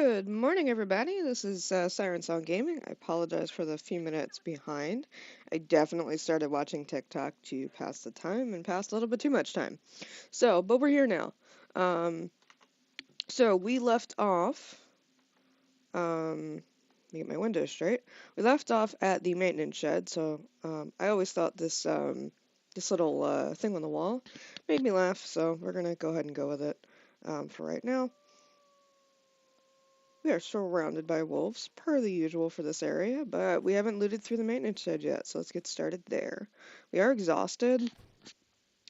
Good morning, everybody. This is Siren Gaming. I apologize for the few minutes behind. I definitely started watching TikTok to pass the time and passed a little bit too much time. But we're here now. Um, we left off. Let me get my windows straight. We left off at the maintenance shed. I always thought this little thing on the wall made me laugh. So we're gonna go ahead and go with it for right now. We are surrounded by wolves, per the usual for this area, but we haven't looted through the maintenance shed yet, so let's get started there. We are exhausted,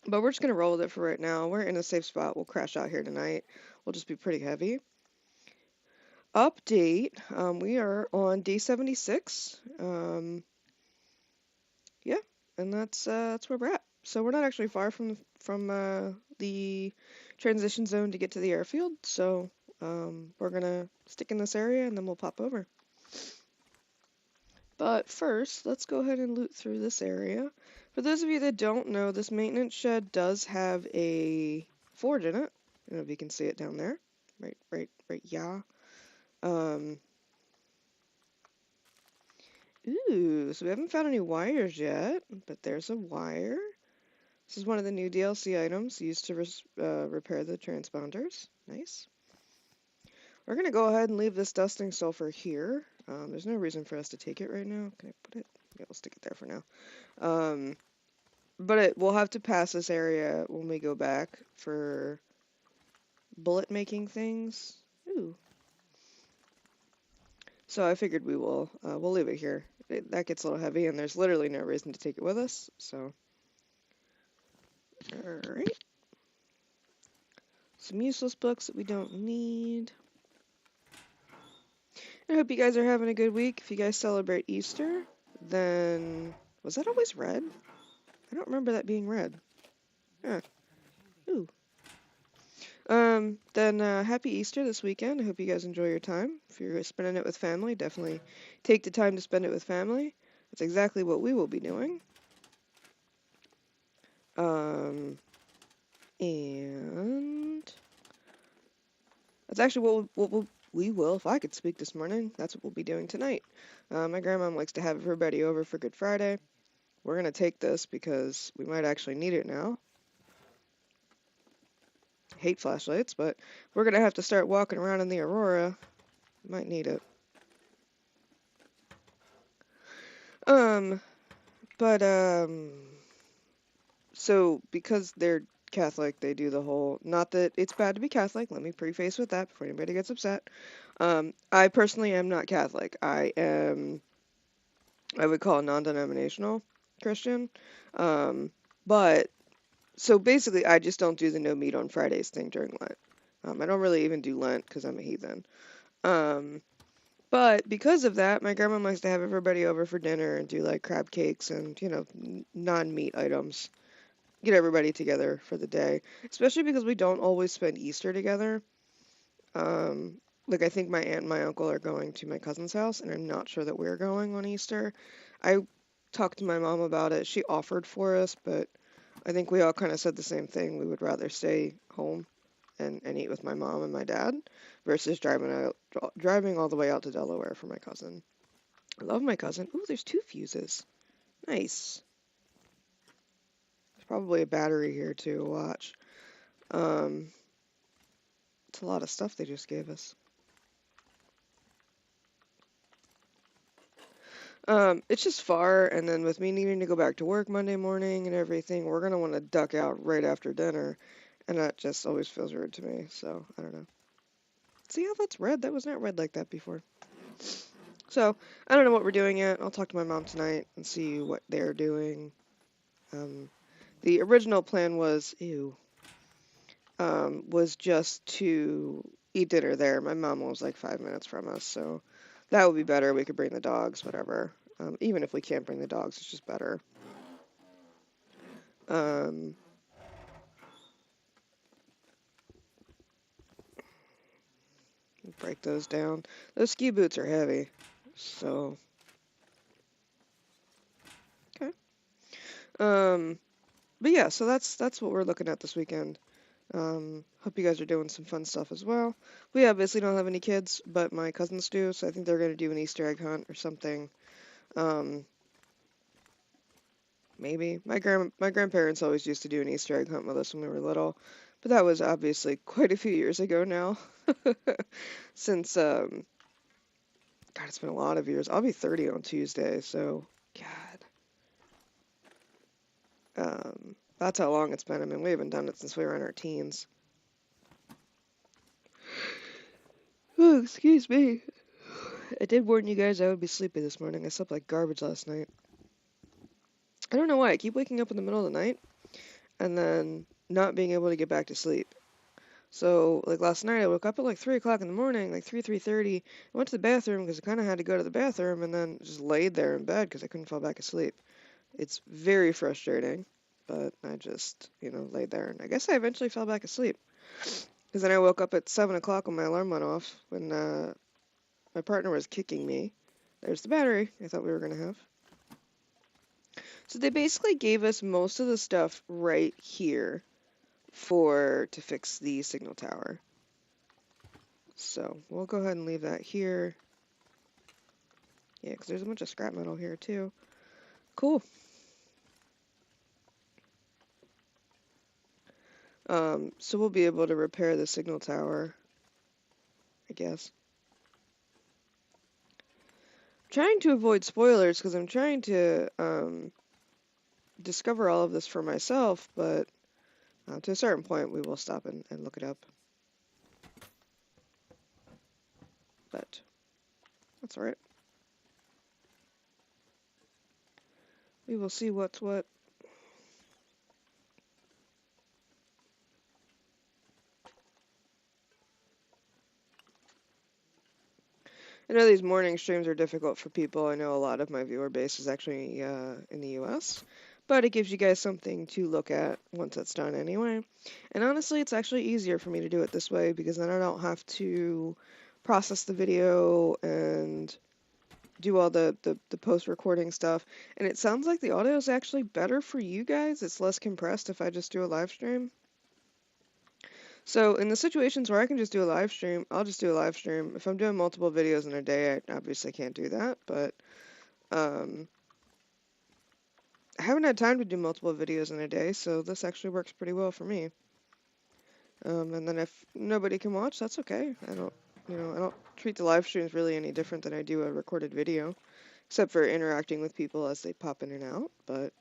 but we're just going to roll with it for right now. We're in a safe spot. We'll crash out here tonight. We'll just be pretty heavy. Update, we are on day 76. Yeah, and that's where we're at. So we're not actually far from the transition zone to get to the airfield, so we're going to stick in this area and then we'll pop over. But first, let's go ahead and loot through this area. For those of you that don't know, this maintenance shed does have a forge in it. I don't know if you can see it down there. Right, yeah. Ooh, so we haven't found any wires yet, but there's a wire. This is one of the new DLC items used to repair the transponders. Nice. We're going to go ahead and leave this dusting sulfur here. There's no reason for us to take it right now. Can I put it? Yeah, we'll stick it there for now. But we'll have to pass this area when we go back for bullet making things. Ooh. So I figured we'll leave it here. That gets a little heavy, and there's literally no reason to take it with us. So, all right. Some useless books that we don't need. I hope you guys are having a good week. If you guys celebrate Easter, then was that always red? I don't remember that being red. Yeah. Ooh. Then happy Easter this weekend. I hope you guys enjoy your time. If you're spending it with family, definitely take the time to spend it with family. That's exactly what we will be doing. And that's actually what we will, if I could speak this morning, that's what we'll be doing tonight. My grandma likes to have everybody over for Good Friday. We're going to take this because we might actually need it now. Hate flashlights, but we're going to have to start walking around in the Aurora. Might need it. So because they're Catholic, they do the whole, not that it's bad to be Catholic, let me preface with that before anybody gets upset. I personally am not Catholic. I would call a non-denominational Christian. But, so basically I just don't do the no meat on Fridays thing during Lent. I don't really even do Lent because I'm a heathen. But because of that, my grandma likes to have everybody over for dinner and do like crab cakes and, non-meat items. Get everybody together for the day, especially because we don't always spend Easter together. Like I think my aunt and my uncle are going to my cousin's house, and I'm not sure that we're going on Easter. I talked to my mom about it. She offered for us, but I think we all kind of said the same thing. We would rather stay home and eat with my mom and my dad versus driving all the way out to Delaware for my cousin. I love my cousin. Ooh, there's 2 fuses. Nice. There's probably a battery here too. Watch. It's a lot of stuff they just gave us. It's just far, and then with me needing to go back to work Monday morning and everything, we're gonna want to duck out right after dinner, and that just always feels rude to me, so I don't know. See how that's red? That was not red like that before. So, I don't know what we're doing yet. I'll talk to my mom tonight and see what they're doing. The original plan was, was just to eat dinner there. My mom was like 5 minutes from us, so that would be better. We could bring the dogs, whatever. Even if we can't bring the dogs, it's just better. Break those down. Those ski boots are heavy, so okay. But yeah, so that's what we're looking at this weekend. Hope you guys are doing some fun stuff as well. We obviously don't have any kids, but my cousins do, so I think they're going to do an Easter egg hunt or something. Um, Maybe. My grandparents always used to do an Easter egg hunt with us when we were little, but that was obviously quite a few years ago now. Since God, it's been a lot of years. I'll be 30 on Tuesday, so God, that's how long it's been. I mean, we haven't done it since we were in our teens. Oh, excuse me. I did warn you guys I would be sleepy this morning. I slept like garbage last night. I don't know why. I keep waking up in the middle of the night and then not being able to get back to sleep. So, like last night, I woke up at like 3 o'clock in the morning, like 3:30. I went to the bathroom because I kind of had to go to the bathroom and then just laid there in bed because I couldn't fall back asleep. It's very frustrating, but I just, laid there and I guess I eventually fell back asleep. Because then I woke up at 7 o'clock when my alarm went off when my partner was kicking me. There's the battery I thought we were going to have. So they basically gave us most of the stuff right here to fix the signal tower. So we'll go ahead and leave that here. Yeah, because there's a bunch of scrap metal here too. Cool. So we'll be able to repair the signal tower, I guess. I'm trying to avoid spoilers because I'm trying to discover all of this for myself, but to a certain point we will stop and look it up. But that's alright. We will see what's what. I know these morning streams are difficult for people. I know a lot of my viewer base is actually in the US, but it gives you guys something to look at once it's done anyway. And honestly, it's actually easier for me to do it this way because then I don't have to process the video and do all the post-recording stuff. And it sounds like the audio is actually better for you guys. It's less compressed if I just do a live stream. So in the situations where I can just do a live stream, I'll just do a live stream. If I'm doing multiple videos in a day, I obviously can't do that, but I haven't had time to do multiple videos in a day, so this actually works pretty well for me. And then if nobody can watch, that's okay. I don't treat the live streams really any different than I do a recorded video, except for interacting with people as they pop in and out, but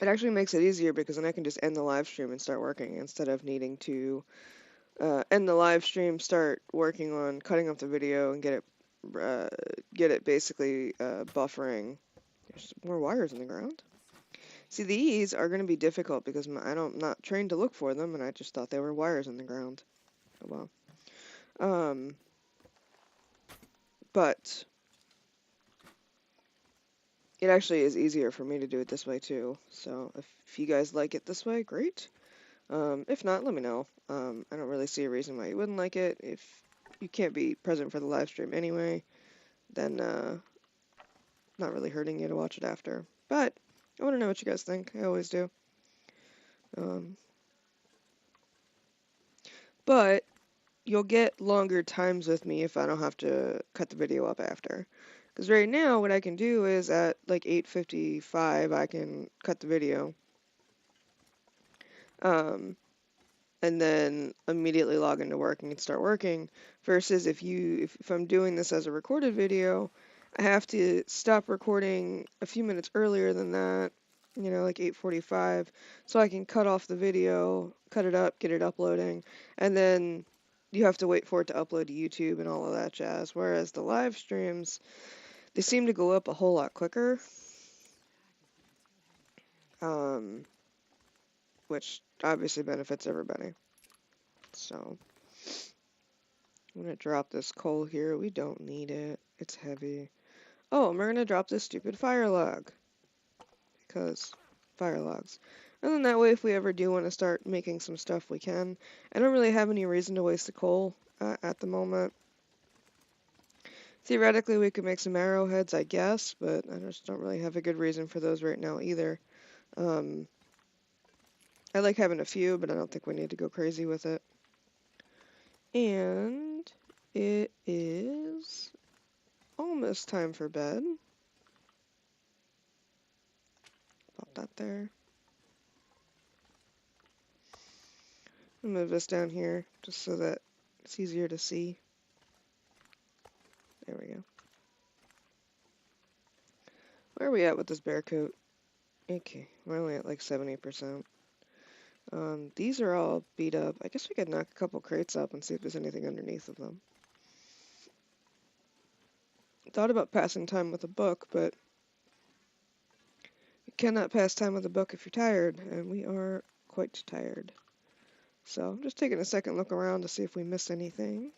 it actually makes it easier because then I can just end the live stream and start working instead of needing to end the live stream, start working on cutting up the video and get it basically buffering. There's more wires in the ground. See, these are going to be difficult because I'm not trained to look for them, and I just thought they were wires in the ground. Oh well. But it actually is easier for me to do it this way too. So if you guys like it this way, great. If not, let me know. I don't really see a reason why you wouldn't like it. If you can't be present for the live stream anyway, then not really hurting you to watch it after. But I want to know what you guys think. I always do. But you'll get longer times with me if I don't have to cut the video up after. Because right now, what I can do is at like 8:55, I can cut the video. And then immediately log into working and start working. Versus if I'm doing this as a recorded video, I have to stop recording a few minutes earlier than that, like 8:45, so I can cut off the video, cut it up, get it uploading, and then you have to wait for it to upload to YouTube and all of that jazz. Whereas the live streams, they seem to go up a whole lot quicker, which obviously benefits everybody. So I'm gonna drop this coal here. We don't need it. It's heavy. Oh, and we're gonna drop this stupid fire log. Because fire logs. And then that way, if we ever do want to start making some stuff, we can. I don't really have any reason to waste the coal at the moment. Theoretically, we could make some arrowheads, I guess, but I just don't really have a good reason for those right now either. I like having a few, but I don't think we need to go crazy with it. And it is almost time for bed. Pop that there. I'll move this down here just so that it's easier to see. There we go. Where are we at with this bear coat? Okay, we're only at like 70%. These are all beat up. I guess we could knock a couple crates up and see if there's anything underneath of them. Thought about passing time with a book, but you cannot pass time with a book if you're tired, and we are quite tired. So I'm just taking a second look around to see if we missed anything.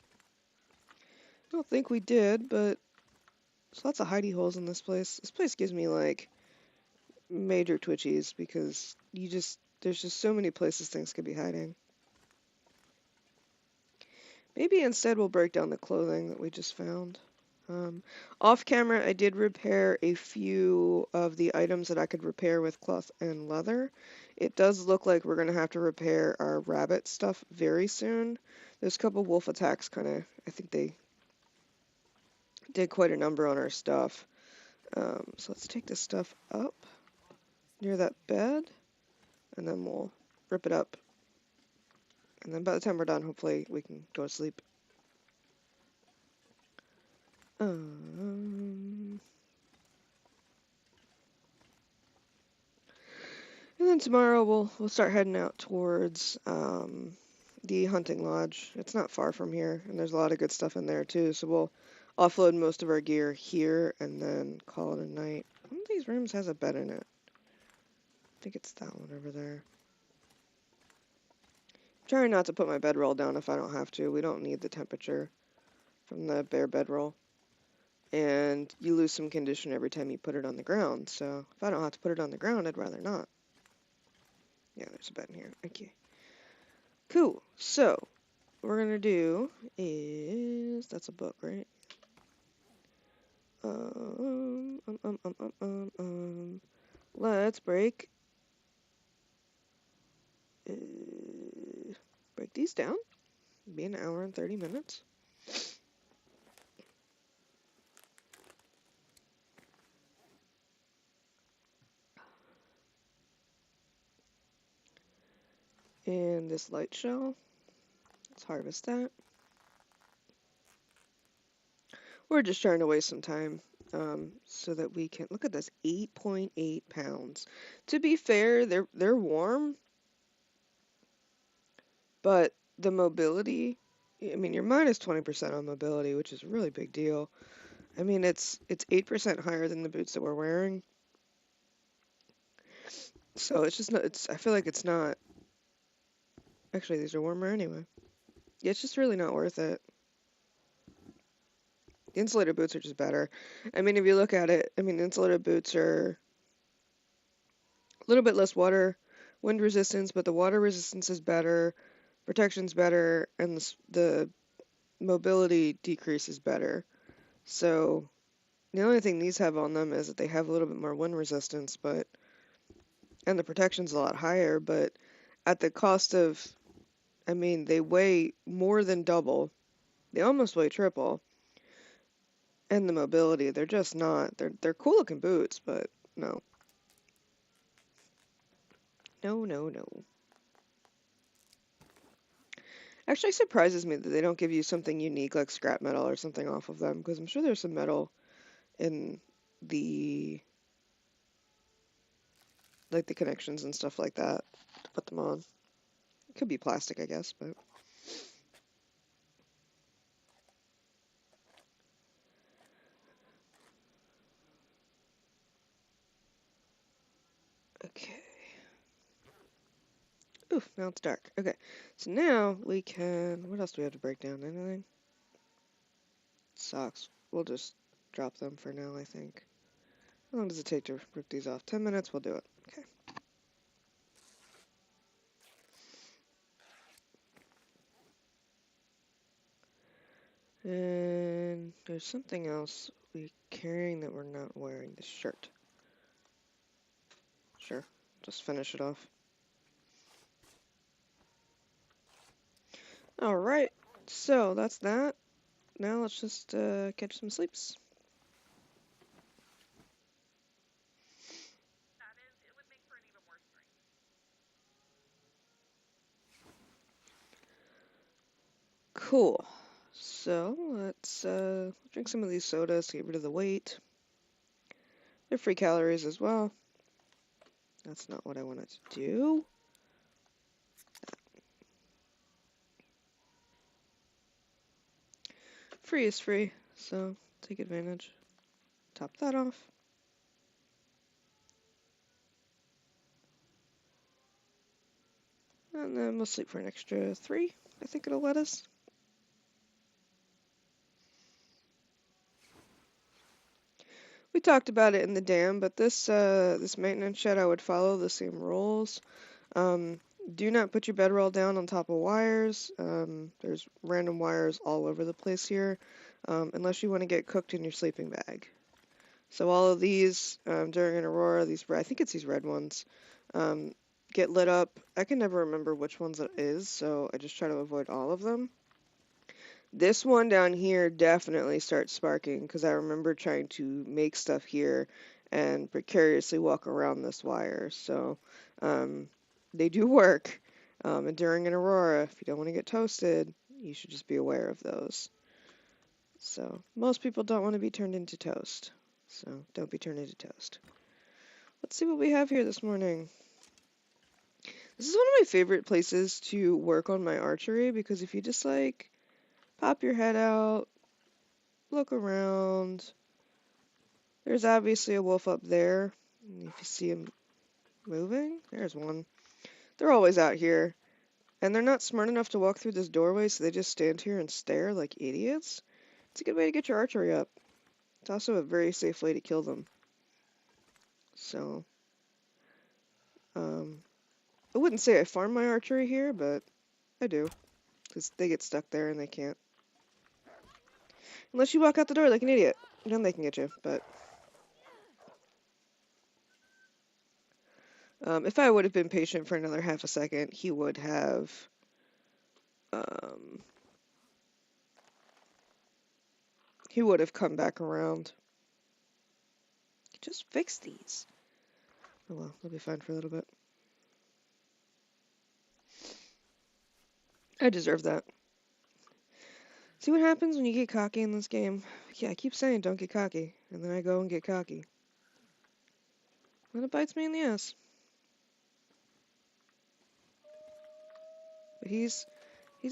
I don't think we did, but there's lots of hidey holes in this place. This place gives me like major twitchies because there's just so many places things could be hiding. Maybe instead we'll break down the clothing that we just found. Off camera, I did repair a few of the items that I could repair with cloth and leather. It does look like we're going to have to repair our rabbit stuff very soon. There's a couple wolf attacks I think they did quite a number on our stuff. So let's take this stuff up near that bed, and then we'll rip it up. And then by the time we're done, hopefully we can go to sleep. And then tomorrow we'll start heading out towards the hunting lodge. It's not far from here, and there's a lot of good stuff in there too. So we'll offload most of our gear here and then call it a night. One of these rooms has a bed in it. I think it's that one over there. I'm trying not to put my bedroll down if I don't have to. We don't need the temperature from the bare bedroll. And you lose some condition every time you put it on the ground. So if I don't have to put it on the ground, I'd rather not. Yeah, there's a bed in here. Okay. Cool. So what we're gonna do is that's a book, right? Let's break these down. Be an hour and 30 minutes. And this light shell, let's harvest that. We're just trying to waste some time so that we can look at this 8.8 pounds. To be fair, they're warm, but the mobility, I mean, you're minus 20% on mobility, which is a really big deal. I mean, it's 8% higher than the boots that we're wearing. So it's just not, I feel like it's not, actually these are warmer anyway. Yeah, it's just really not worth it. The insulated boots are just better. I mean, if you look at it, I mean, insulated boots are a little bit less wind resistance, but the water resistance is better, protection's better, and the mobility decrease is better. So the only thing these have on them is that they have a little bit more wind resistance, and the protection's a lot higher, but at the cost of, I mean, they weigh more than double. They almost weigh triple. And the mobility, they're just not. They're cool looking boots, but no. No, no, no. Actually surprises me that they don't give you something unique like scrap metal or something off of them, because I'm sure there's some metal in the like the connections and stuff like that to put them on. It could be plastic, I guess, but okay. Oof, now it's dark. Okay, so now we can, what else do we have to break down? Anything? Socks. We'll just drop them for now, I think. How long does it take to rip these off? 10 minutes, we'll do it. Okay. And there's something else we're carrying that we're not wearing. This shirt. Sure, just finish it off. Alright, so that's that. Now let's just catch some sleeps. Cool. So let's drink some of these sodas to get rid of the weight. They're free calories as well. That's not what I wanted to do. Free is free, so take advantage. Top that off. And then we'll sleep for an extra 3. I think it'll let us. We talked about it in the dam, but this maintenance shed I would follow the same rules. Um, do not put your bedroll down on top of wires. There's random wires all over the place here, unless you want to get cooked in your sleeping bag. So all of these during an aurora, I think it's these red ones, um, get lit up. I can never remember which ones it is, so I just try to avoid all of them. This one down here definitely starts sparking because I remember trying to make stuff here and precariously walk around this wire. So they do work. And during an aurora, if you don't want to get toasted, you should just be aware of those. So most people don't want to be turned into toast. So don't be turned into toast. Let's see what we have here this morning. This is one of my favorite places to work on my archery because if you just like pop your head out, look around. There's obviously a wolf up there. If you see him moving, there's one. They're always out here. And they're not smart enough to walk through this doorway, so they just stand here and stare like idiots. It's a good way to get your archery up. It's also a very safe way to kill them. So, I wouldn't say I farm my archery here, but I do. Because they get stuck there and they can't. Unless you walk out the door like an idiot. Then they can get you, but... if I would have been patient for another half a second, he would have... he would have come back around. Just fix these. Oh well, they'll be fine for a little bit. I deserve that. See what happens when you get cocky in this game? Yeah, I keep saying don't get cocky, and then I go and get cocky. And it bites me in the ass. But he's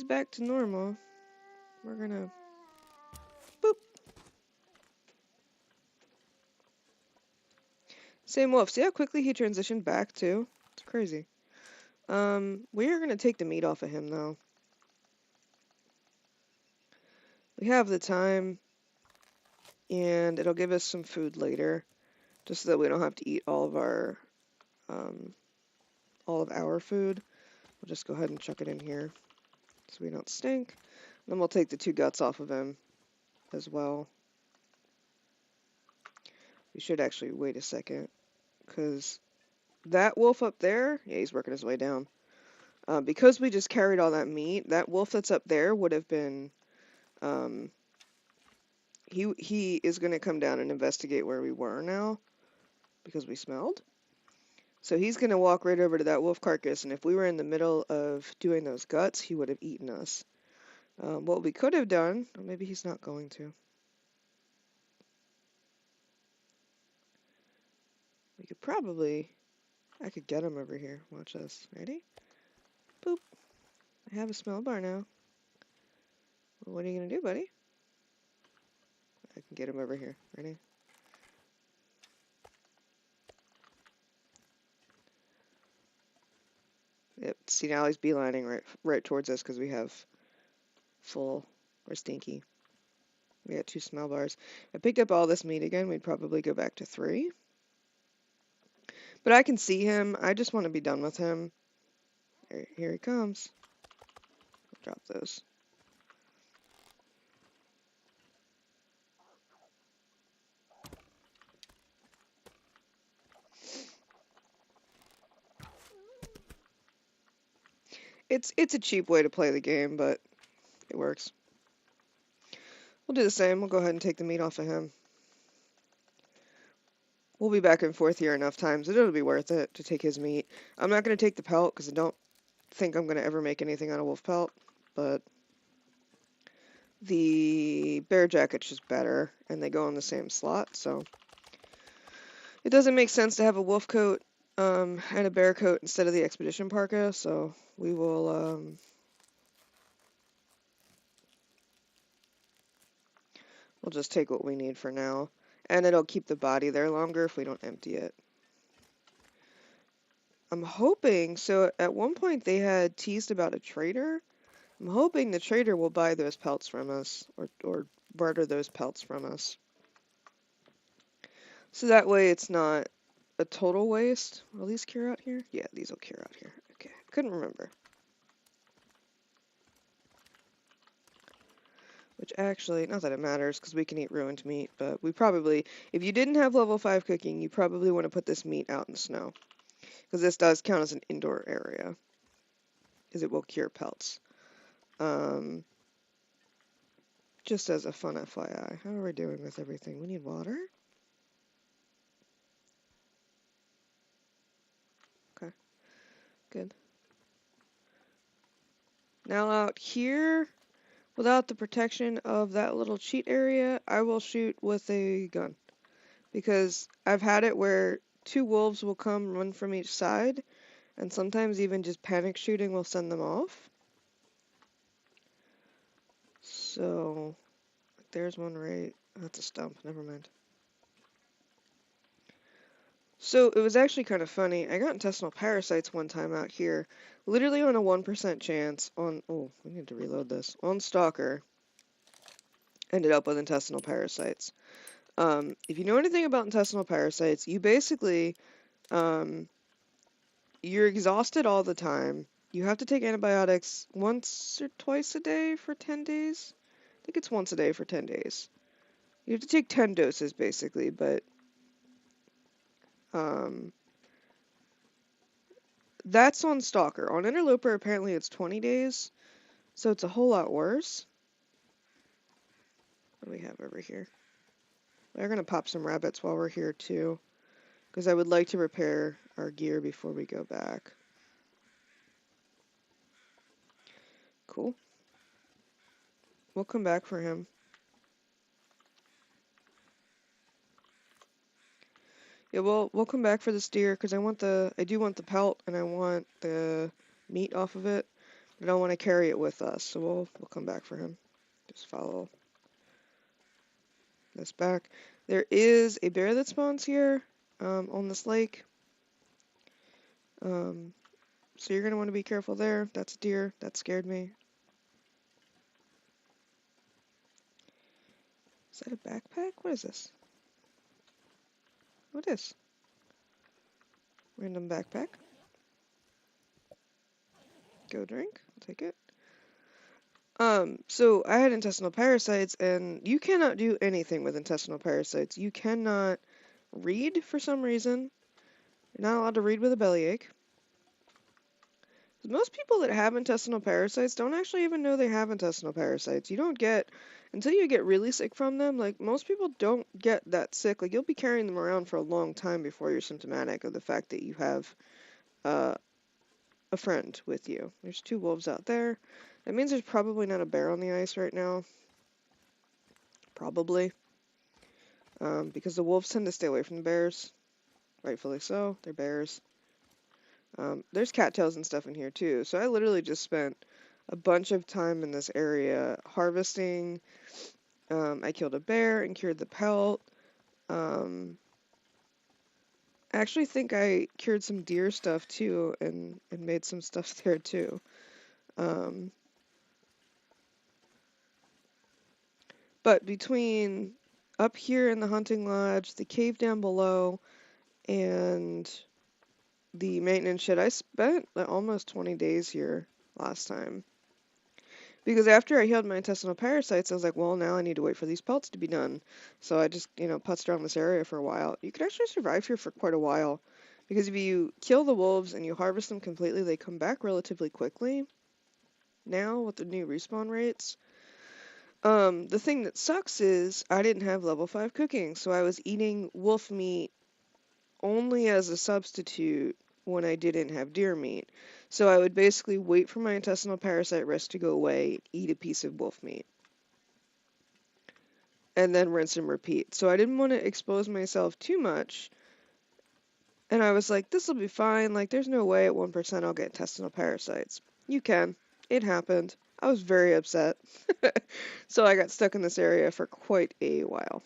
back to normal. We're gonna... boop! Same wolf. See how quickly he transitioned back, too? It's crazy. We are gonna take the meat off of him, though. We have the time, and it'll give us some food later, just so that we don't have to eat all of our food. We'll just go ahead and chuck it in here, so we don't stink. Then we'll take the 2 guts off of him as well. We should actually wait a second, because that wolf up there, yeah, he's working his way down. Because we just carried all that meat, that wolf that's up there would have been, he is going to come down and investigate where we were now, because we smelled. So he's going to walk right over to that wolf carcass, and if we were in the middle of doing those guts, he would have eaten us. What we could have done, or maybe he's not going to. We could probably, I could get him over here. Watch this. Ready? Boop. I have a smell bar now. Well, what are you going to do, buddy? I can get him over here. Ready? Yep. See, now he's beelining right towards us because we have full or stinky. We got 2 smell bars. If I picked up all this meat again, we'd probably go back to 3. But I can see him. I just want to be done with him. Here he comes. Drop those. It's a cheap way to play the game, but It works. We'll do the same. We'll go ahead and take the meat off of him. We'll be back and forth here enough times that it'll be worth it to take his meat. I'm not going to take the pelt because I don't think I'm going to ever make anything out of wolf pelt, but the bear jacket's just better, and they go in the same slot, so it doesn't make sense to have a wolf coat and a bear coat instead of the expedition parka, so we will we'll just take what we need for now, and it'll keep the body there longer if we don't empty it. I'm hoping, so at one point they had teased about a trader. I'm hoping the trader will buy those pelts from us, or barter those pelts from us. So that way it's not a total waste. Will these cure out here? Yeah, these will cure out here. Okay, couldn't remember. Which actually, not that it matters, because we can eat ruined meat, but we probably, if you didn't have level 5 cooking, you probably want to put this meat out in the snow. Because this does count as an indoor area. Because it will cure pelts. Just as a fun FYI. How are we doing with everything? We need water? Okay, good. Now out here, without the protection of that little cheat area, I will shoot with a gun. Because I've had it where 2 wolves will come run from each side, and sometimes even just panic shooting will send them off. So, there's one right. That's a stump, never mind. So, it was actually kind of funny. I got intestinal parasites one time out here, literally on a 1% chance on, oh, we need to reload this, on Stalker. Ended up with intestinal parasites. If you know anything about intestinal parasites, you basically, you're exhausted all the time. You have to take antibiotics once or twice a day for 10 days. I think it's once a day for 10 days. You have to take 10 doses basically, but that's on Stalker. On Interloper, apparently it's 20 days, so it's a whole lot worse. What do we have over here? We're going to pop some rabbits while we're here too, because I would like to repair our gear before we go back. Cool. We'll come back for him. Yeah, we'll come back for the steer because I do want the pelt and I want the meat off of it. I don't want to carry it with us, so we'll come back for him. Just follow this back. There is a bear that spawns here on this lake. So you're gonna want to be careful there. That's a deer. That scared me. Is that a backpack? What is this? What is? Random backpack. Go drink. I'll take it. So I had intestinal parasites, and you cannot do anything with intestinal parasites. You cannot read for some reason. You're not allowed to read with a bellyache. Most people that have intestinal parasites don't actually even know they have intestinal parasites. You don't get, until you get really sick from them, like most people don't get that sick. Like you'll be carrying them around for a long time before you're symptomatic of the fact that you have a friend with you. There's 2 wolves out there. That means there's probably not a bear on the ice right now. Probably. Because the wolves tend to stay away from the bears. Rightfully so. They're bears. There's cattails and stuff in here too. So I literally just spent a bunch of time in this area harvesting. I killed a bear and cured the pelt. I actually think I cured some deer stuff too and made some stuff there too. But between up here in the hunting lodge, the cave down below, and the maintenance shed, I spent like, almost 20 days here last time. Because after I healed my intestinal parasites, I was like, well, now I need to wait for these pelts to be done. So I just, putzed around this area for a while. You could actually survive here for quite a while. Because if you kill the wolves and you harvest them completely, they come back relatively quickly. now with the new respawn rates. The thing that sucks is I didn't have level 5 cooking, so I was eating wolf meat only as a substitute when I didn't have deer meat. So I would basically wait for my intestinal parasite risk to go away, eat a piece of wolf meat, and then rinse and repeat. So I didn't want to expose myself too much. And I was like, this will be fine. Like, there's no way at 1% I'll get intestinal parasites. You can. It happened. I was very upset. So I got stuck in this area for quite a while.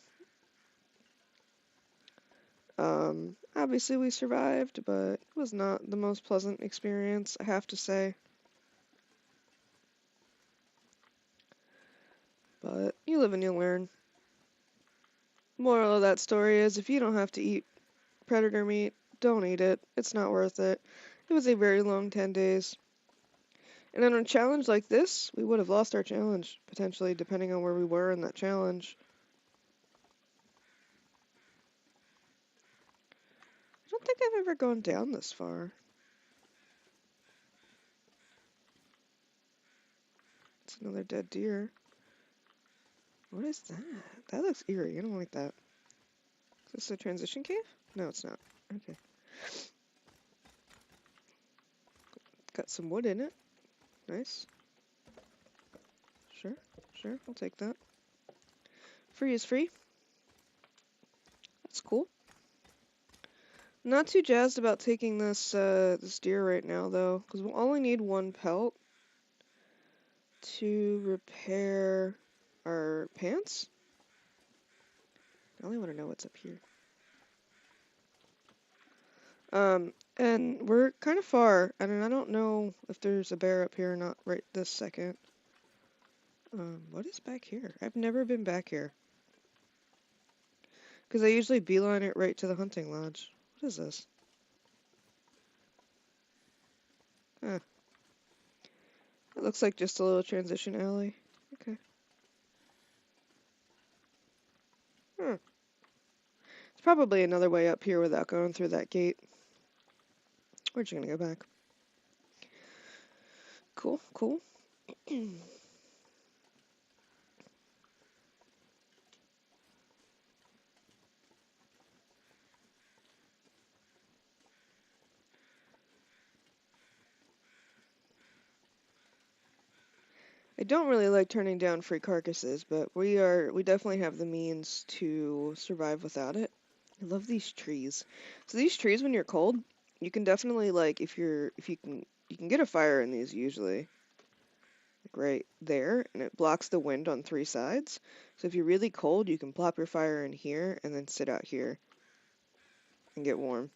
Obviously we survived, but it was not the most pleasant experience, I have to say. But you live and you learn. Moral of that story is if you don't have to eat predator meat, don't eat it. It's not worth it. It was a very long 10 days. And on a challenge like this, we would have lost our challenge, potentially, depending on where we were in that challenge. I don't think I've ever gone down this far. It's another dead deer. What is that? That looks eerie. I don't like that. Is this a transition cave? No, it's not. Okay. Got some wood in it. Nice. Sure, sure, I'll take that. Free is free. That's cool. Not too jazzed about taking this deer right now, though, because we'll only need one pelt to repair our pants. I only want to know what's up here. And we're kind of far, and I don't know if there's a bear up here or not right this second. What is back here? I've never been back here. Because I usually beeline it right to the hunting lodge. What is this? Huh. It looks like just a little transition alley. Okay. Hmm. There's probably another way up here without going through that gate. We're just gonna go back. Cool, cool. I don't really like turning down free carcasses, but we definitely have the means to survive without it. I love these trees. So these trees, when you're cold, you can definitely like if you can get a fire in these usually, like right there, and it blocks the wind on 3 sides. So if you're really cold, you can plop your fire in here and then sit out here and get warm.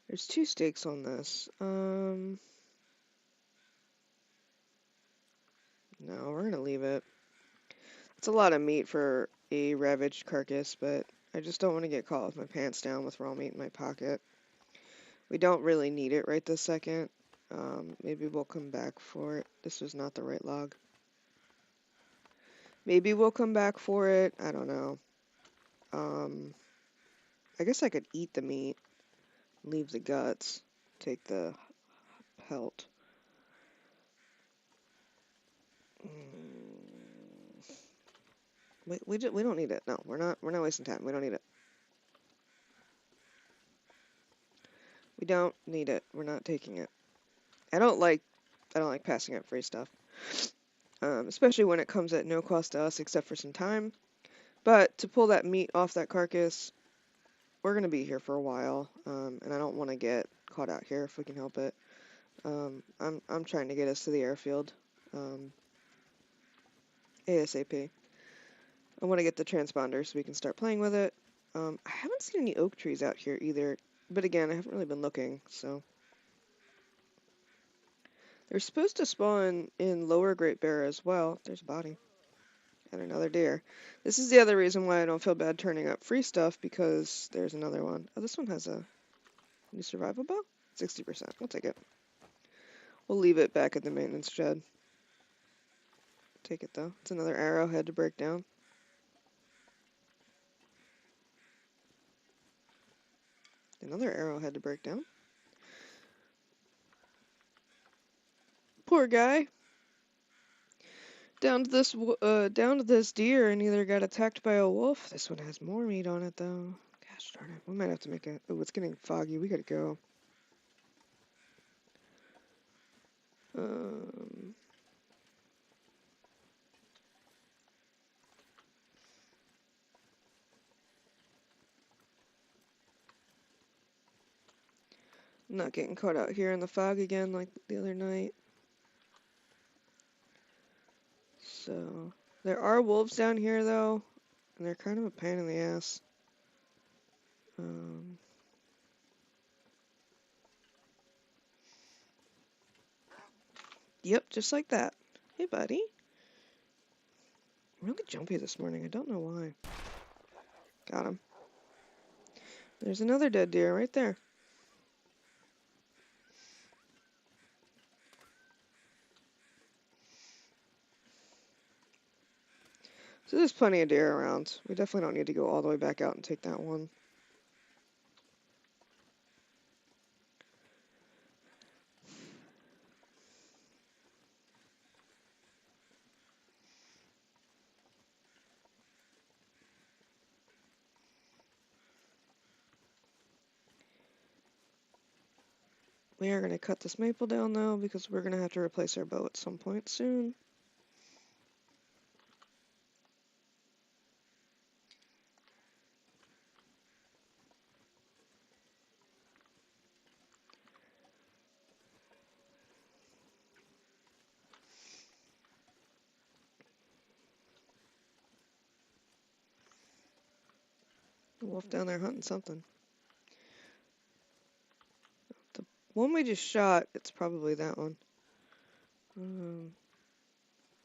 There's 2 steaks on this. No, we're gonna leave it. It's a lot of meat for a ravaged carcass, but I just don't want to get caught with my pants down with raw meat in my pocket. We don't really need it right this second. Maybe we'll come back for it. This was not the right log. Maybe we'll come back for it. I don't know. I guess I could eat the meat, leave the guts, take the pelt. We don't need it. No, we're not wasting time. We don't need it. We don't need it. We're not taking it. I don't like passing up free stuff. Especially when it comes at no cost to us except for some time. But to pull that meat off that carcass, we're going to be here for a while, and I don't want to get caught out here if we can help it. I'm trying to get us to the airfield ASAP. I want to get the transponder so we can start playing with it. I haven't seen any oak trees out here either, but again, I haven't really been looking, so. They're supposed to spawn in Lower Great Bear as well. There's a body. And another deer. This is the other reason why I don't feel bad turning up free stuff, because there's another one. Oh, this one has a new survival bow? 60%. We'll take it. We'll leave it back at the maintenance shed. Take it, though. It's another arrowhead to break down. Another arrowhead to break down. Poor guy. Down to this deer and either got attacked by a wolf. This one has more meat on it though. Gosh darn it. We might have to make it. Oh, it's getting foggy. We gotta go. Um, I'm not getting caught out here in the fog again like the other night. So, there are wolves down here though, and they're kind of a pain in the ass. Um, yep, just like that. Hey, buddy. I'm really jumpy this morning. I don't know why. Got him. There's another dead deer right there. So there's plenty of deer around. We definitely don't need to go all the way back out and take that one. We are going to cut this maple down though because we're going to have to replace our bow at some point soon. The wolf down there hunting something. The one we just shot, it's probably that one.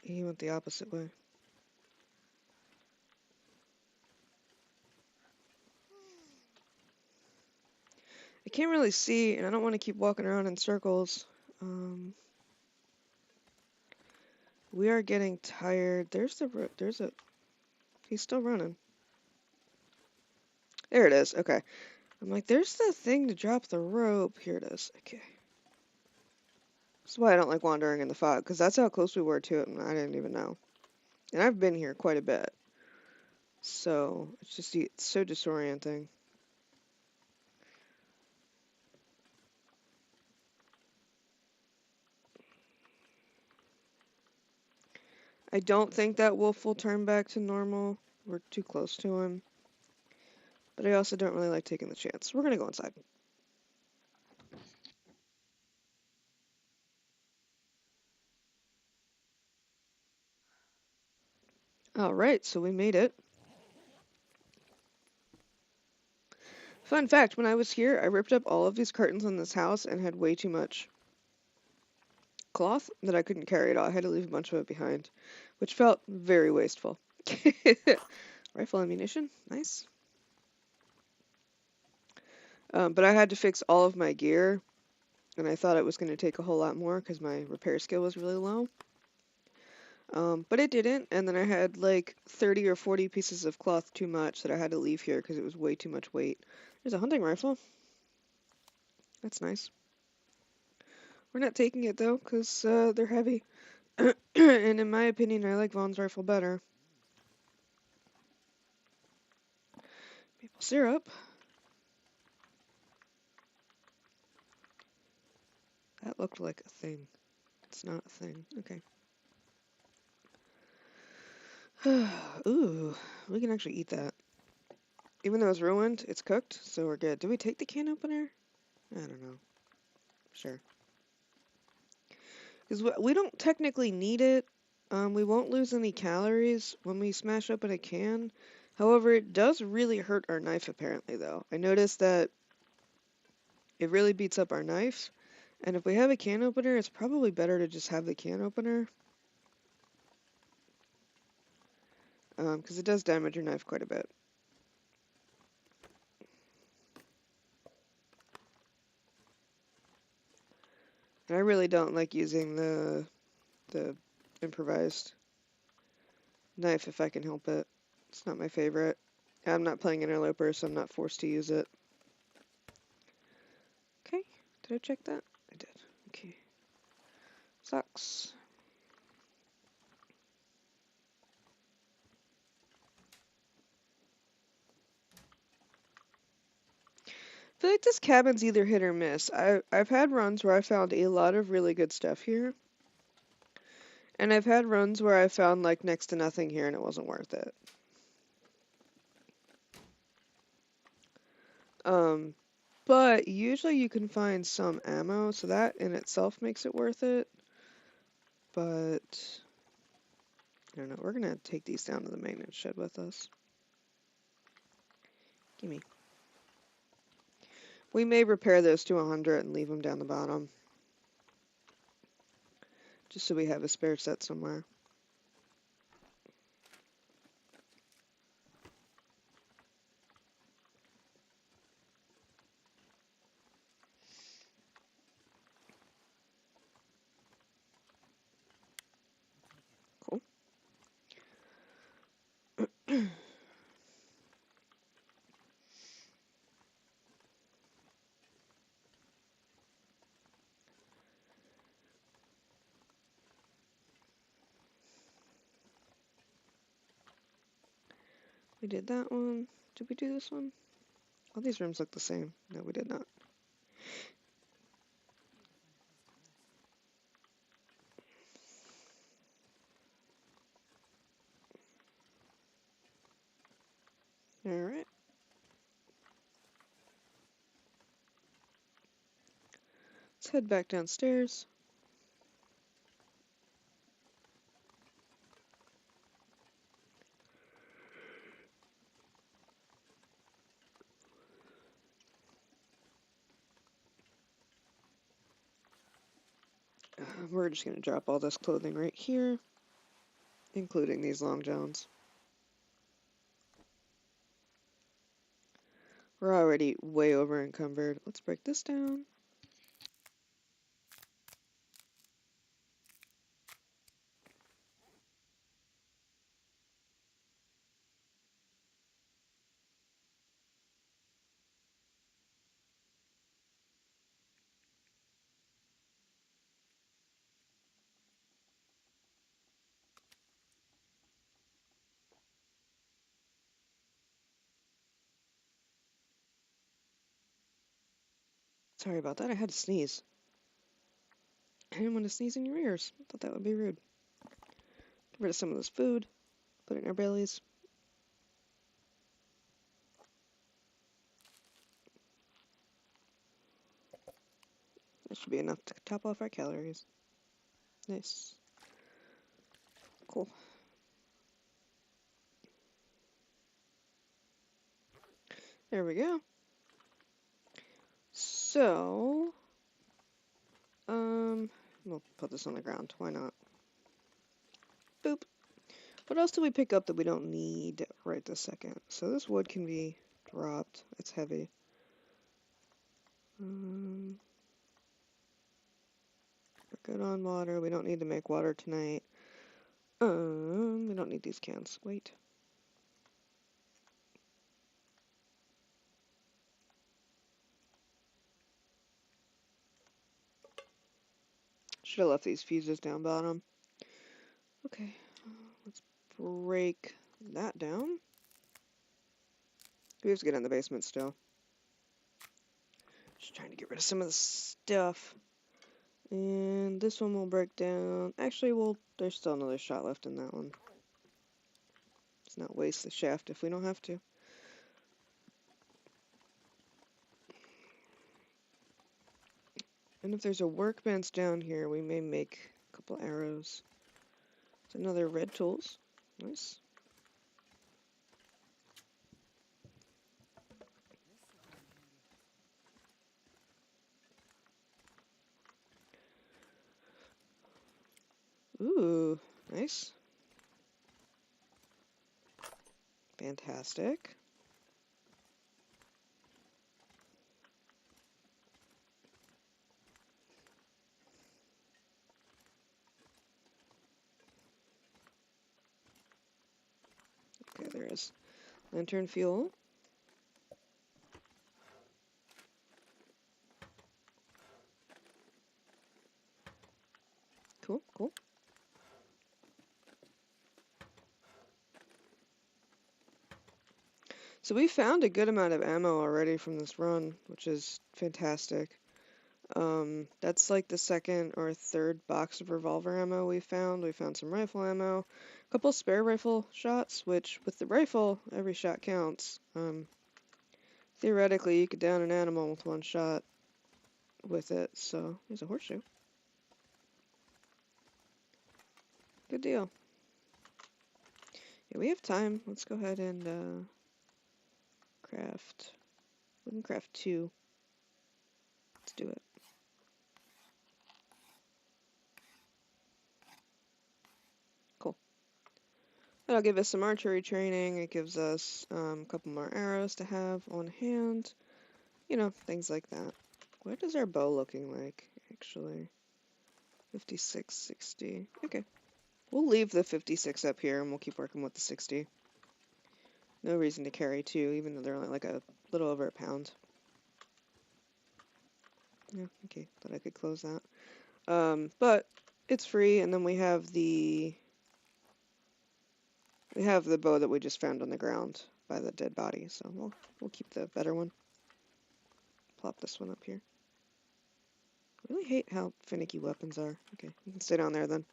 He went the opposite way. I can't really see, and I don't want to keep walking around in circles. We are getting tired. There's a, he's still running. There it is, okay. I'm like, there's the thing to drop the rope. Here it is, okay. That's why I don't like wandering in the fog, because that's how close we were to it, and I didn't even know. And I've been here quite a bit. So, it's so disorienting. I don't think that wolf will turn back to normal. We're too close to him. But I also don't really like taking the chance. We're gonna go inside. Alright, so we made it. Fun fact, when I was here, I ripped up all of these curtains in this house and had way too much cloth that I couldn't carry it all. I had to leave a bunch of it behind, which felt very wasteful. Rifle ammunition, nice. But I had to fix all of my gear, and I thought it was going to take a whole lot more because my repair skill was really low. But it didn't, and then I had like 30 or 40 pieces of cloth too much that I had to leave here because it was way too much weight. There's a hunting rifle. That's nice. We're not taking it though because they're heavy. And in my opinion, I like Vaughn's rifle better. Maple syrup. That looked like a thing. It's not a thing. Okay. Ooh, we can actually eat that. Even though it's ruined, it's cooked, so we're good. Do we take the can opener? I don't know. Sure. Because we don't technically need it. We won't lose any calories when we smash open a can. However, it does really hurt our knife apparently, though. I noticed that it really beats up our knife. And if we have a can opener, it's probably better to just have the can opener. Because it does damage your knife quite a bit. And I really don't like using the improvised knife if I can help it. It's not my favorite. I'm not playing interloper, so I'm not forced to use it. Okay, did I check that? I did. Okay. Sucks. I feel like this cabin's either hit or miss. I've had runs where I found a lot of really good stuff here, and I've had runs where I found like next to nothing here and it wasn't worth it. Um, but usually you can find some ammo, so that in itself makes it worth it. But I don't know. We're gonna take these down to the maintenance shed with us. Gimme. We may repair those to 100 and leave them down the bottom, just so we have a spare set somewhere. Cool. We did that one. Did we do this one? All these rooms look the same. No, we did not. Alright. Let's head back downstairs. We're just gonna drop all this clothing right here, including these long johns. We're already way over encumbered. Let's break this down. Sorry about that. I had to sneeze. I didn't want to sneeze in your ears. I thought that would be rude. Get rid of some of this food. Put it in our bellies. That should be enough to top off our calories. Nice. Cool. There we go. So, we'll put this on the ground. Why not? Boop. What else do we pick up that we don't need right this second? So this wood can be dropped. It's heavy. We're good on water. We don't need to make water tonight. We don't need these cans. Wait. Should have left these fuses down bottom. Okay, let's break that down. We have to get in the basement still. Just trying to get rid of some of the stuff. And this one will break down. Actually, there's still another shot left in that one. Let's not waste the shaft if we don't have to. And if there's a workbench down here, we may make a couple arrows. It's another red tools. Nice. Ooh, nice. Fantastic. Okay, there is lantern fuel. Cool, cool. So we found a good amount of ammo already from this run, which is fantastic. That's like the second or third box of revolver ammo we found. We found some rifle ammo, a couple spare rifle shots, which with the rifle, every shot counts. Theoretically, you could down an animal with one shot with it, so there's a horseshoe. Good deal. Yeah, we have time. Let's go ahead and craft. We can craft 2. Let's do it. Cool. That'll give us some archery training. It gives us a couple more arrows to have on hand. You know, things like that. What is our bow looking like, actually? 56, 60. Okay. We'll leave the 56 up here and we'll keep working with the 60. No reason to carry 2, even though they're only like a little over a pound. Yeah, okay. Thought I could close that. But it's free, and then we have the bow that we just found on the ground by the dead body, so we'll keep the better one. Plop this one up here. I really hate how finicky weapons are. Okay, you can stay down there then.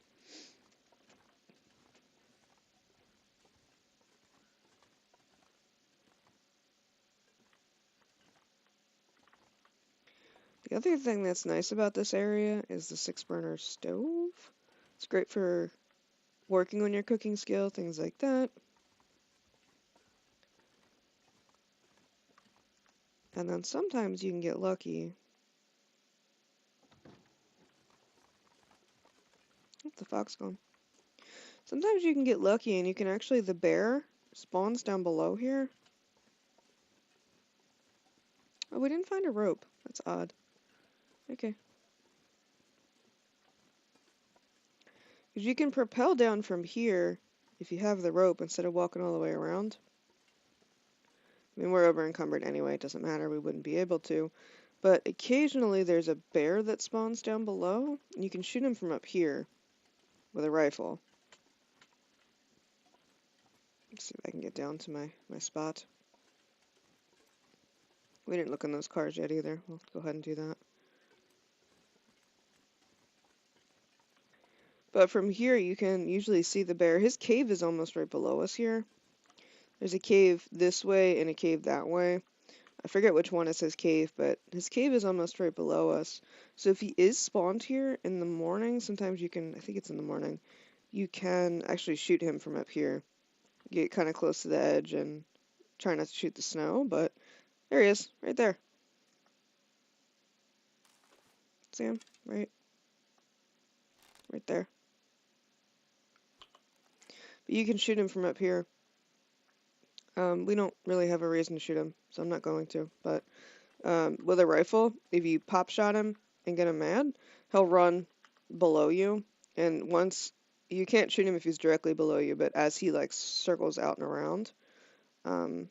The other thing that's nice about this area is the 6-burner stove. It's great for working on your cooking skill, things like that. And then sometimes you can get lucky. Where's the fox gone? Sometimes you can get lucky and you can actually, the bear spawns down below here. Oh, we didn't find a rope. That's odd. Okay. Because you can propel down from here if you have the rope instead of walking all the way around. I mean, we're over encumbered anyway. It doesn't matter. We wouldn't be able to. But occasionally there's a bear that spawns down below. And you can shoot him from up here with a rifle. Let's see if I can get down to my spot. We didn't look in those cars yet either. We'll go ahead and do that. But from here you can usually see the bear. His cave is almost right below us here. There's a cave this way and a cave that way. I forget which one is his cave, but his cave is almost right below us. So if he is spawned here in the morning, sometimes you can, I think it's in the morning, you can actually shoot him from up here. Get kind of close to the edge and try not to shoot the snow, but there he is, right there. See him? Right there. But you can shoot him from up here. We don't really have a reason to shoot him, so I'm not going to. But with a rifle, if you pop shot him and get him mad, he'll run below you. And once, you can't shoot him if he's directly below you, but as he like circles out and around, you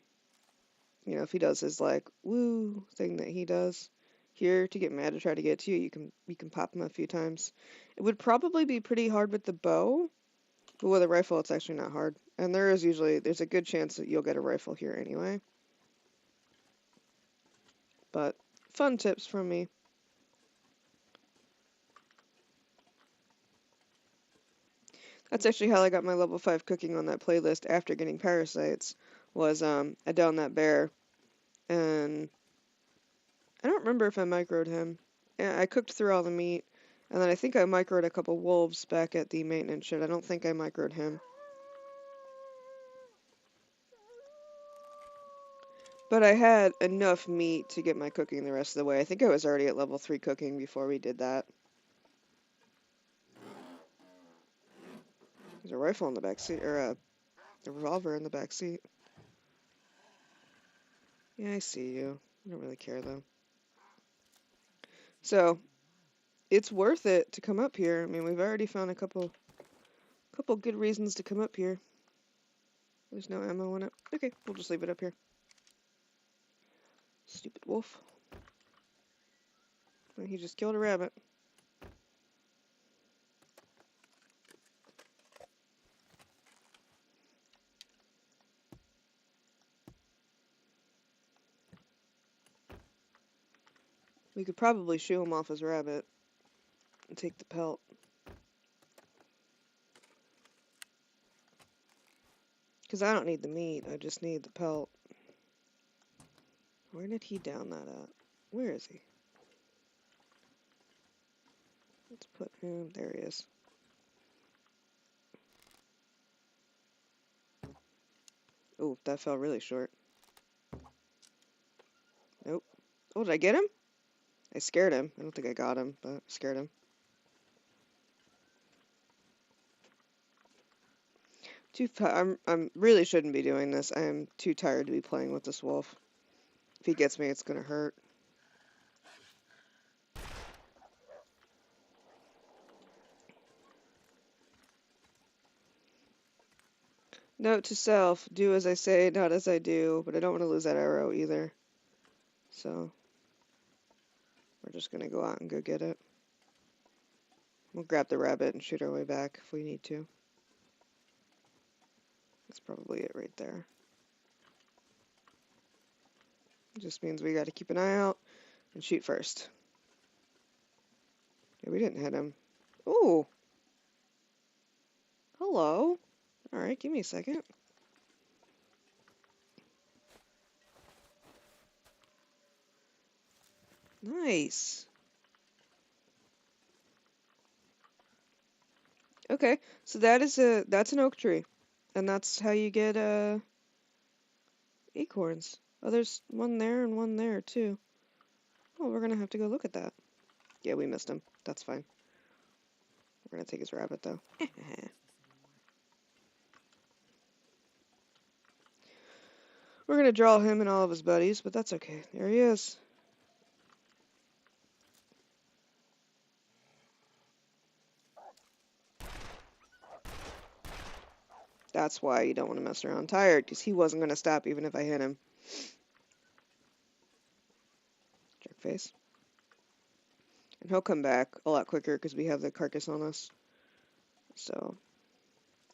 know, if he does his like woo thing that he does here to get mad to try to get to you, you can pop him a few times. It would probably be pretty hard with the bow. But with a rifle, it's actually not hard. And there's a good chance that you'll get a rifle here anyway. But fun tips from me. That's actually how I got my level 5 cooking on that playlist after getting parasites, was I downed that bear. And I don't remember if I microed him. I cooked through all the meat. And then I think I microed a couple wolves back at the maintenance shed. I don't think I microed him. But I had enough meat to get my cooking the rest of the way. I think I was already at level 3 cooking before we did that. There's a rifle in the back seat, or a revolver in the back seat. Yeah, I see you. I don't really care though. So, it's worth it to come up here. I mean, we've already found a couple good reasons to come up here. There's no ammo in it. Okay, we'll just leave it up here. Stupid wolf. Well, he just killed a rabbit. We could probably shoo him off his rabbit and take the pelt. Because I don't need the meat, I just need the pelt. Where did he down that at? Where is he? Let's put him, there he is. Oh, that fell really short. Nope. Oh, did I get him? I scared him. I don't think I got him, but I scared him. I'm really shouldn't be doing this. I am too tired to be playing with this wolf. If he gets me, it's gonna hurt. Note to self, do as I say, not as I do, but I don't want to lose that arrow either. So, we're just gonna go out and go get it. We'll grab the rabbit and shoot our way back if we need to. That's probably it right there. It just means we gotta keep an eye out and shoot first. Yeah, we didn't hit him. Ooh! Hello! Alright, give me a second. Nice! Okay, so that's an oak tree. And that's how you get acorns. Oh, there's one there and one there too. Oh, we're gonna have to go look at that. Yeah, we missed him. That's fine. We're gonna take his rabbit though. We're gonna draw him and all of his buddies, but that's okay. There he is. That's why you don't want to mess around tired, because he wasn't gonna stop even if I hit him. Jerk face. And he'll come back a lot quicker because we have the carcass on us. So,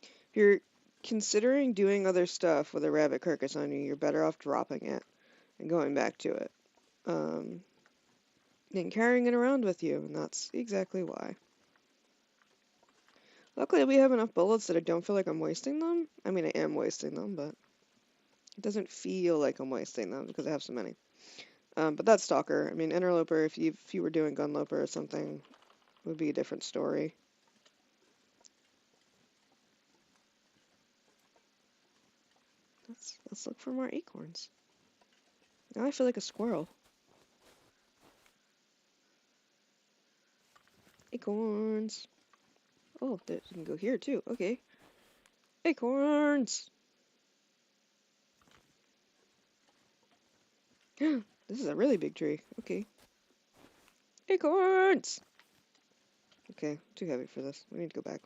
if you're considering doing other stuff with a rabbit carcass on you, you're better off dropping it and going back to it. And carrying it around with you, and that's exactly why. Luckily, we have enough bullets that I don't feel like I'm wasting them. I mean, I am wasting them, but it doesn't feel like I'm wasting them because I have so many. But that's Stalker. I mean, Interloper, if you were doing Gunloper or something, would be a different story. Let's look for more acorns. Now I feel like a squirrel. Acorns. Oh, you can go here too. Okay. Acorns! This is a really big tree. Okay. Acorns! Okay, too heavy for this. We need to go back.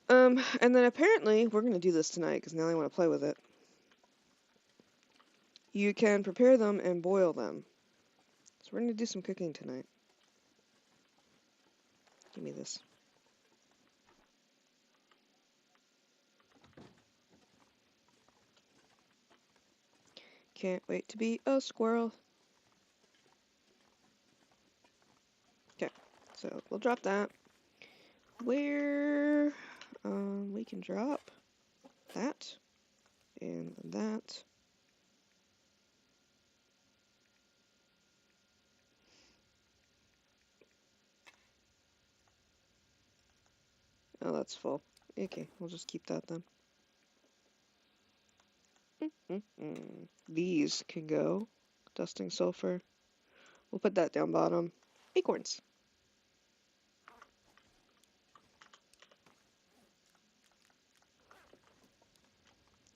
And then apparently, we're gonna do this tonight, because now I want to play with it. You can prepare them and boil them. So we're gonna do some cooking tonight. Give me this. Can't wait to be a squirrel. Okay, so we'll drop that. Where we can drop that and that. Oh, that's full. Okay, we'll just keep that then. These can go. Dusting sulfur. We'll put that down bottom. Acorns.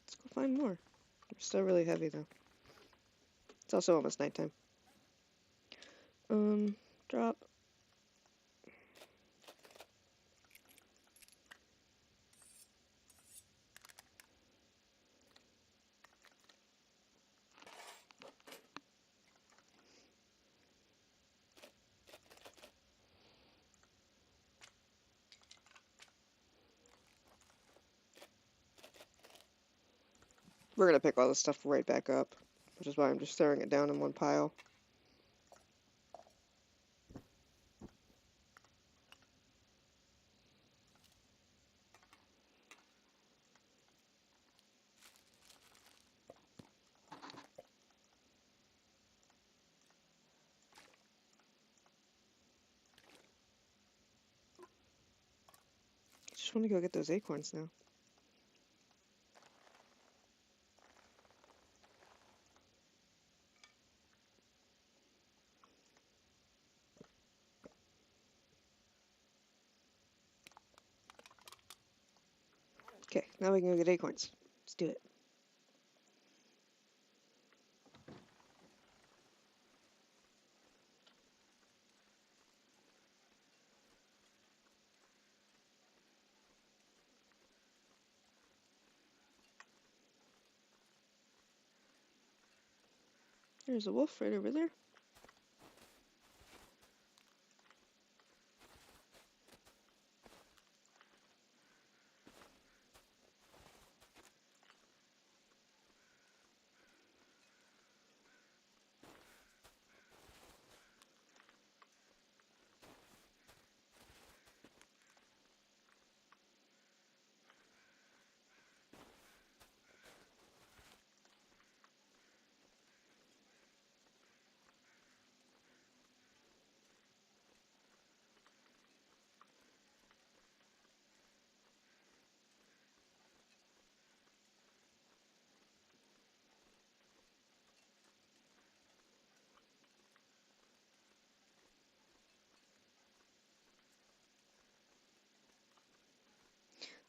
Let's go find more. They're still really heavy though. It's also almost nighttime. Drop. We're gonna pick all this stuff right back up, which is why I'm just throwing it down in one pile. just want to go get those acorns now. Okay, now we can go get acorns. Let's do it. There's a wolf right over there.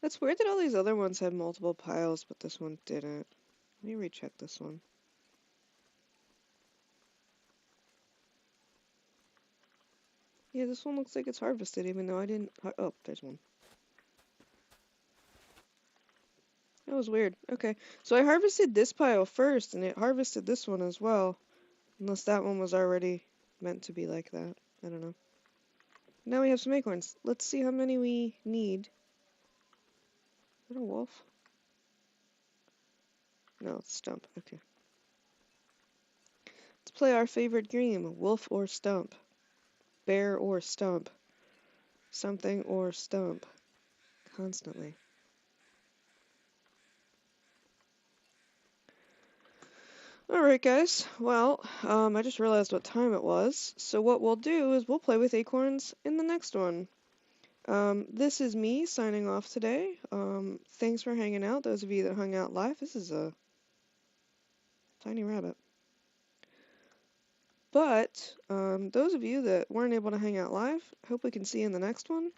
That's weird that all these other ones had multiple piles, but this one didn't. Let me recheck this one. Yeah, this one looks like it's harvested, even though I didn't. Oh, there's one. That was weird. Okay, so I harvested this pile first, and it harvested this one as well. Unless that one was already meant to be like that. I don't know. Now we have some acorns. Let's see how many we need. Is that a wolf? No, it's stump. Okay. Let's play our favorite game. Wolf or stump. Bear or stump. Something or stump. Constantly. Alright guys, well, I just realized what time it was, so what we'll do is we'll play with acorns in the next one. This is me signing off today. Thanks for hanging out, those of you that hung out live. This is a tiny rabbit. But, those of you that weren't able to hang out live, hope we can see you in the next one.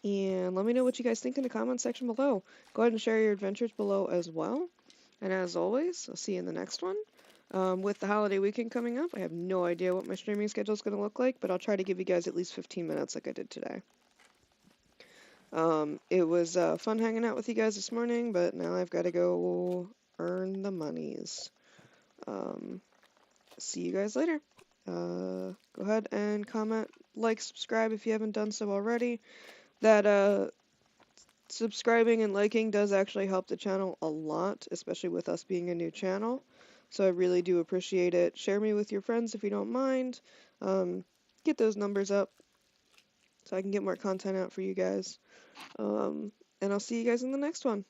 And let me know what you guys think in the comment section below. Go ahead and share your adventures below as well. And as always, I'll see you in the next one. With the holiday weekend coming up, I have no idea what my streaming schedule is going to look like, but I'll try to give you guys at least 15 minutes like I did today. It was fun hanging out with you guys this morning, but now I've got to go earn the monies. See you guys later. Go ahead and comment, like, subscribe if you haven't done so already. That subscribing and liking does actually help the channel a lot, especially with us being a new channel. So I really do appreciate it. Share me with your friends if you don't mind. Get those numbers up so I can get more content out for you guys. And I'll see you guys in the next one.